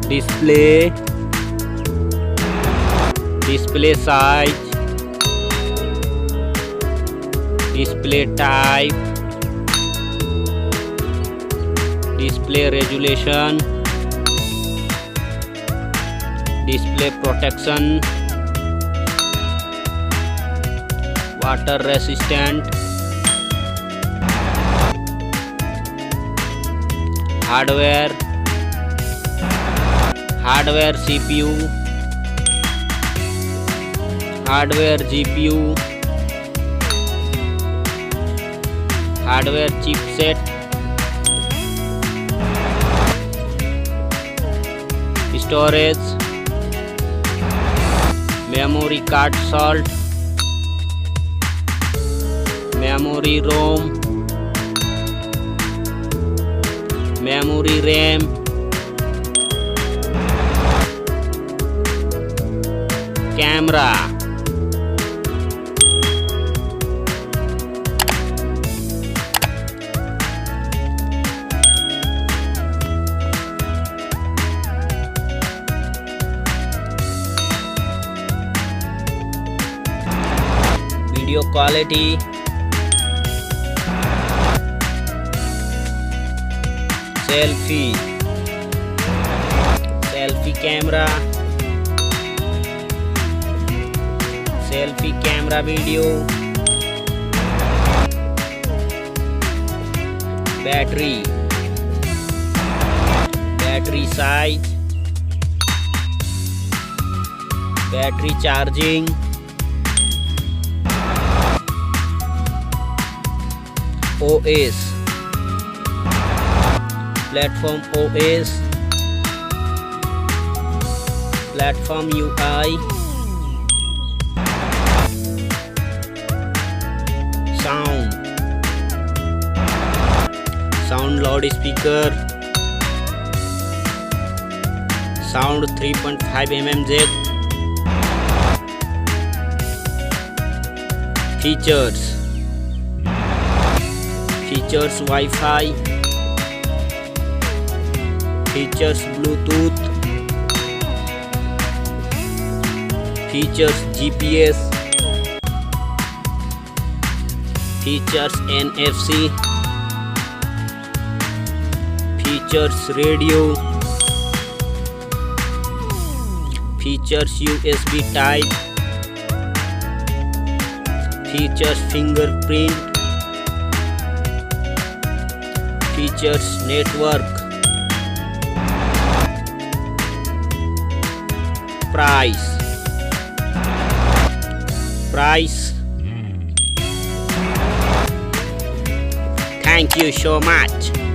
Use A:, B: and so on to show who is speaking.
A: display, display size, display type, display resolution, display protection, water resistant, hardware, hardware CPU, hardware GPU, hardware chipset, storage, memory card slot, memory ROM, memory RAM, camera, video quality, selfie, selfie camera, selfie camera video, battery, battery size, battery charging, OS, platform OS, platform UI, sound, sound loudspeaker, sound 3.5 mm jack, features, features Wi-Fi, features Bluetooth, features GPS, features NFC, features radio, features USB type, features fingerprint, features network, price, price. Thank you so much.